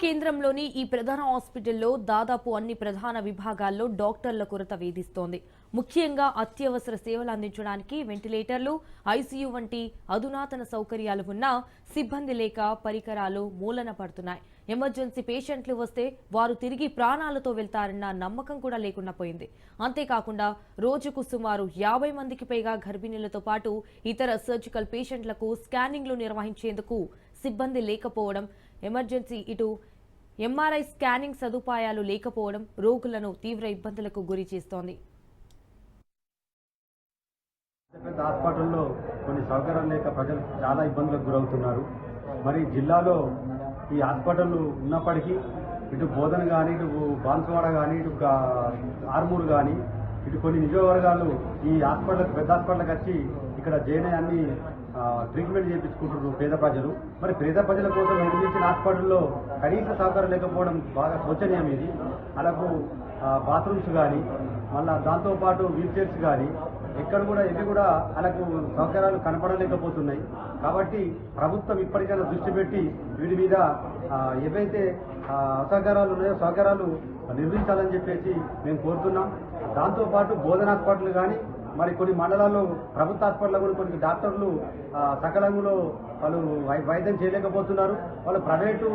కేంద్రంలోని ఈ ప్రధాన హాస్పిటల్లో దాదాపు అన్ని ప్రధాన విభాగాల్లో డాక్టర్ల కొరత వేధిస్తోంది. ముఖ్యంగా అత్యవసర సేవలు అందించడానికి వెంటిలేటర్లు, ఐసీయూ వంటి అధునాతన సౌకర్యాలు ఉన్నా సిబ్బంది లేక పరికరాలు మూలన పడుతున్నాయి. ఎమర్జెన్సీ పేషెంట్లు వస్తే వారు తిరిగి ప్రాణాలతో వెళ్తారన్న నమ్మకం కూడా లేకుండా పోయింది. అంతేకాకుండా రోజుకు సుమారు 50 మందికి పైగా గర్భిణీలతో పాటు ఇతర సర్జికల్ పేషెంట్లకు స్కానింగ్లు నిర్వహించేందుకు సిబ్బంది లేకపోవడం, ఎమర్జెన్సీ ఇటు ఎంఆర్ఐ స్కానింగ్ సదుపాయాలు లేకపోవడం రోగులను తీవ్ర ఇబ్బందులకు గురి చేస్తోంది. పెద్ద హాస్పిటల్లో కొన్ని సౌకర్యాలు లేక ప్రజలు చాలా ఇబ్బందులకు గురవుతున్నారు. మరి జిల్లాలో ఈ హాస్పిటల్ ఉన్నప్పటికీ ఇటు బోధన కానీ, ఇటు బాన్సువాడ కానీ, ఇటు ఆర్మూరు కానీ, ఇటు కొన్ని నియోజకవర్గాలు ఈ హాస్పిటల్కి పెద్ద హాస్పిటల్కి వచ్చి ఇక్కడ జైన్ అన్ని ట్రీట్మెంట్ చేయించుకుంటున్నారు పేద ప్రజలు. మరి పేద ప్రజల కోసం నిర్మించిన హాస్పిటల్లో కనీస సౌకర్యం లేకపోవడం బాగా శోచనీయం. ఇది అలాగూ బాత్రూమ్స్ కానీ, మళ్ళీ దాంతోపాటు వీల్ చైర్స్ కానీ ఎక్కడ కూడా ఇవి కూడా అలాగూ సౌకర్యాలు కనపడలేకపోతున్నాయి. కాబట్టి ప్రభుత్వం ఇప్పటికైనా దృష్టి పెట్టి వీటి మీద ఏవైతే అసౌకర్యాలు ఉన్నాయో సౌకర్యాలు నిర్మించాలని చెప్పేసి మేము కోరుతున్నాం. దాంతోపాటు బోధన హాస్పిటల్ కానీ, మరి కొన్ని మండలాల్లో ప్రభుత్వ హాస్పిటల్లో కూడా కొన్ని డాక్టర్లు సకలంలో వాళ్ళు వైద్యం చేయలేకపోతున్నారు. వాళ్ళు ప్రైవేటు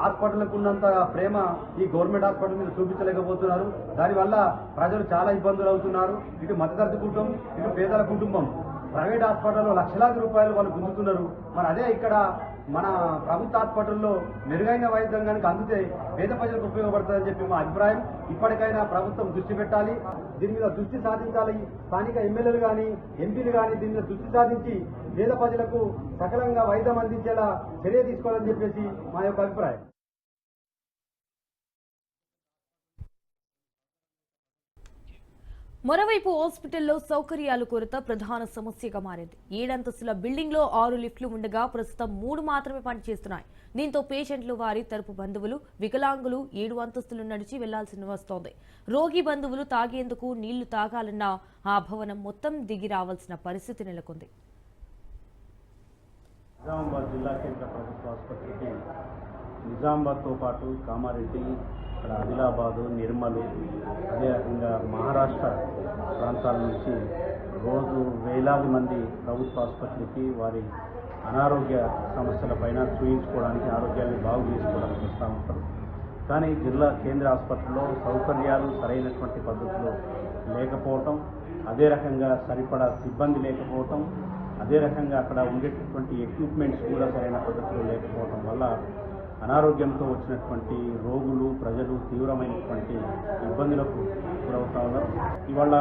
హాస్పిటల్కు ఉన్నంత ప్రేమ ఈ గవర్నమెంట్ హాస్పిటల్ మీద చూపించలేకపోతున్నారు. దానివల్ల ప్రజలు చాలా ఇబ్బందులు అవుతున్నారు. ఇటు మధ్యతరగతి కుటుంబం, ఇటు పేదల కుటుంబం ప్రైవేట్ హాస్పిటల్లో లక్షలాది రూపాయలు వాళ్ళు గుంజుతున్నారు. మరి అదే ఇక్కడ మన ప్రభుత్వ హాస్పిటల్లో మెరుగైన వైద్యం కనుక అందితే పేద ప్రజలకు ఉపయోగపడుతుందని చెప్పి మా అభిప్రాయం. ఇప్పటికైనా ప్రభుత్వం దృష్టి పెట్టాలి, దీని మీద దృష్టి సాధించాలి. స్థానిక ఎమ్మెల్యేలు కానీ, ఎంపీలు కానీ దీని మీద దృష్టి సాధించి పేద ప్రజలకు సకలంగా వైద్యం అందించేలా చర్య తీసుకోవాలని చెప్పేసి మా యొక్క అభిప్రాయం. మరోవైపు హాస్పిటల్లో సౌకర్యాల కొరత ప్రధాన సమస్యగా మారింది. 7 అంతస్తుల బిల్డింగ్లో 6 లిఫ్ట్లు ఉండగా ప్రస్తుతం 3 మాత్రమే పనిచేస్తున్నాయి. దీంతో పేషెంట్లు, వారి తరపు బంధువులు, వికలాంగులు 7 అంతస్తులు నడిచి వెళ్లాల్సి వస్తోంది. రోగి బంధువులు తాగేందుకు నీళ్లు తాగాలన్నా ఆ భవనం మొత్తం దిగి రావాల్సిన పరిస్థితి నెలకొంది. నిజామాబాద్ జిల్లా కేంద్ర ప్రభుత్వ ఆసుపత్రికి నిజామాబాద్తో పాటు కామారెడ్డి, ఇక్కడ ఆదిలాబాదు, నిర్మలు, అదే రకంగా మహారాష్ట్ర ప్రాంతాల నుంచి రోజు వేలాది మంది ప్రభుత్వ ఆసుపత్రికి వారి అనారోగ్య సమస్యలపైన చూయించుకోవడానికి, ఆరోగ్యాన్ని బాగు చేసుకోవడానికి వస్తూ ఉంటారు. కానీ జిల్లా కేంద్ర ఆసుపత్రిలో సౌకర్యాలు సరైనటువంటి పద్ధతిలో లేకపోవటం, అదే రకంగా సరిపడా సిబ్బంది లేకపోవటం, అదే రకంగా అక్కడ ఉండేటటువంటి ఎక్విప్మెంట్స్ కూడా సరైన పద్ధతిలో లేకపోవటం వల్ల అనారోగ్యంతో వచ్చినటువంటి రోగులు, ప్రజలు తీవ్రమైనటువంటి ఇబ్బందులకు గురవుతా ఉన్నారు. ఇవాళ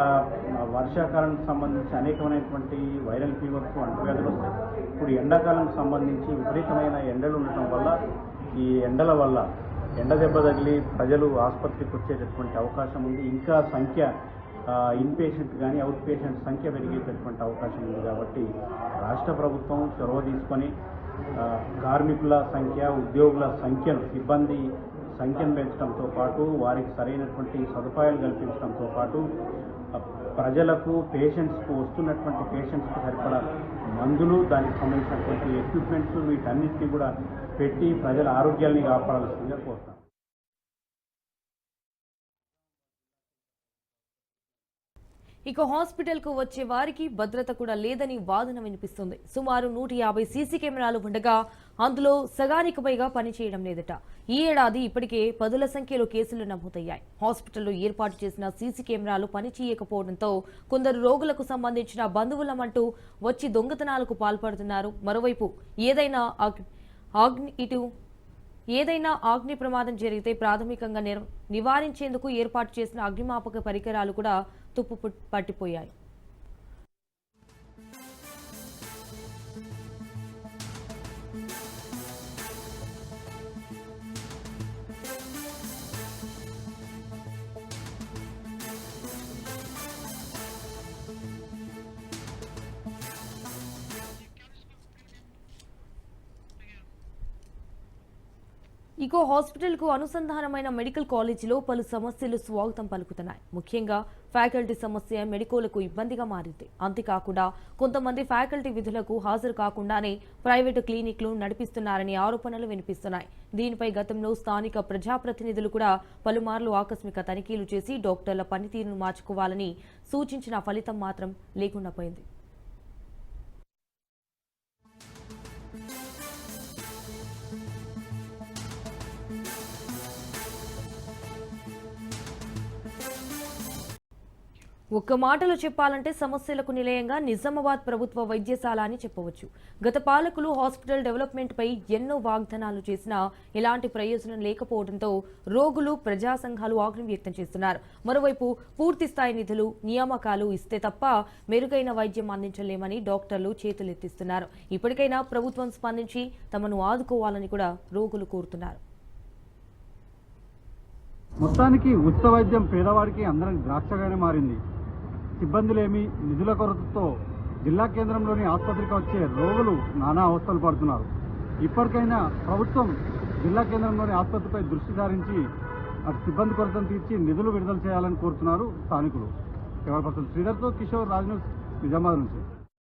వర్షాకాలానికి సంబంధించి అనేకమైనటువంటి వైరల్ ఫీవర్స్, అంటువ్యాధులు వస్తాయి. ఇప్పుడు ఎండాకాలానికి సంబంధించి విపరీతమైన ఎండలు ఉండటం వల్ల ఈ ఎండల వల్ల ఎండ దెబ్బ తగిలి ప్రజలు ఆసుపత్రికి వచ్చేటటువంటి అవకాశం ఉంది. ఇంకా సంఖ్య ఇన్పేషెంట్ కానీ అవుట్ పేషెంట్ సంఖ్య పెరిగేటటువంటి అవకాశం ఉంది. కాబట్టి రాష్ట్ర ప్రభుత్వం చొరవ తీసుకొని కార్మికుల సంఖ్య, ఉద్యోగుల సంఖ్యను, సిబ్బంది సంఖ్యను పెంచడంతో పాటు వారికి సరైనటువంటి సదుపాయాలు కల్పించడంతో పాటు ప్రజలకు, పేషెంట్స్కు, వస్తున్నటువంటి పేషెంట్స్కు సరిపడా మందులు, దానికి సంబంధించినటువంటి ఎక్విప్మెంట్స్ వీటన్నిటిని కూడా పెట్టి ప్రజల ఆరోగ్యాన్ని కాపాడాల్సిందిగా కోరుతాం. ఇక హాస్పిటల్ కు వచ్చే వారికి భద్రత కూడా లేదని వాదన వినిపిస్తుంది. సుమారు 150 సీసీ కెమెరాలు ఉండగా అందులో సగానికి పైగా పనిచేయడం లేదట. ఈ ఏడాది ఇప్పటికే 10ల సంఖ్యలో కేసులు నమోదయ్యాయి. హాస్పిటల్లో ఏర్పాటు చేసిన సీసీ కెమెరాలు పనిచేయకపోవడంతో కొందరు రోగులకు సంబంధించిన బంధువులమంటూ వచ్చి దొంగతనాలకు పాల్పడుతున్నారు. మరోవైపు ఏదైనా అగ్ని ప్రమాదం జరిగితే ప్రాథమికంగా నివారించేందుకు ఏర్పాటు చేసిన అగ్నిమాపక పరికరాలు కూడా తుప్పు పట్టిపోయాయి. ఇకో హాస్పిటల్కు అనుసంధానమైన మెడికల్ కాలేజీలో పలు సమస్యలు స్వాగతం పలుకుతున్నాయి. ముఖ్యంగా ఫ్యాకల్టీ సమస్య మెడికోలకు ఇబ్బందిగా మారింది. అంతేకాకుండా కొంతమంది ఫ్యాకల్టీ విధులకు హాజరు కాకుండానే ప్రైవేటు క్లినిక్లు నడిపిస్తున్నారని ఆరోపణలు వినిపిస్తున్నాయి. దీనిపై గతంలో స్థానిక ప్రజాప్రతినిధులు కూడా పలుమార్లు ఆకస్మిక తనిఖీలు చేసి డాక్టర్ల పనితీరును మార్చుకోవాలని సూచించిన ఫలితం మాత్రం లేకుండా పోయింది. ఒక్క మాటలో చెప్పాలంటే సమస్యలకు నిలయంగా నిజామాబాద్ ప్రభుత్వ వైద్యశాల అని చెప్పవచ్చు. గత పాలకులు హాస్పిటల్ డెవలప్మెంట్ పై ఎన్నో వాగ్దానాలు చేసినా ఎలాంటి ప్రయోజనం లేకపోవడంతో రోగులు, ప్రజా సంఘాలు ఆగ్రహం వ్యక్తం చేస్తున్నారు. మరోవైపు పూర్తి స్థాయి నిధులు, నియామకాలు ఇస్తే తప్ప మెరుగైన వైద్యం అందించలేమని డాక్టర్లు చేతులెత్తిస్తున్నారు. ఇప్పటికైనా ప్రభుత్వం స్పందించి తమను ఆదుకోవాలని కూడా రోగులు కోరుతున్నారు. మొత్తానికి ఉచిత వైద్యం పేదవాడికి అందరం ద్రాక్షగానే మారింది. సిబ్బందులేమి, నిధుల కొరతతో జిల్లా కేంద్రంలోని ఆసుపత్రికి వచ్చే రోగులు నానా అవస్థలు పడుతున్నారు. ఇప్పటికైనా ప్రభుత్వం జిల్లా కేంద్రంలోని ఆసుపత్రిపై దృష్టి సారించి అటు సిబ్బంది కొరతను తీర్చి నిధులు విడుదల చేయాలని కోరుతున్నారు స్థానికులు. కెమెరా పర్సన్ శ్రీధర్తో కిషోర్, రాజ్ న్యూస్, నిజామాబాద్ నుంచి.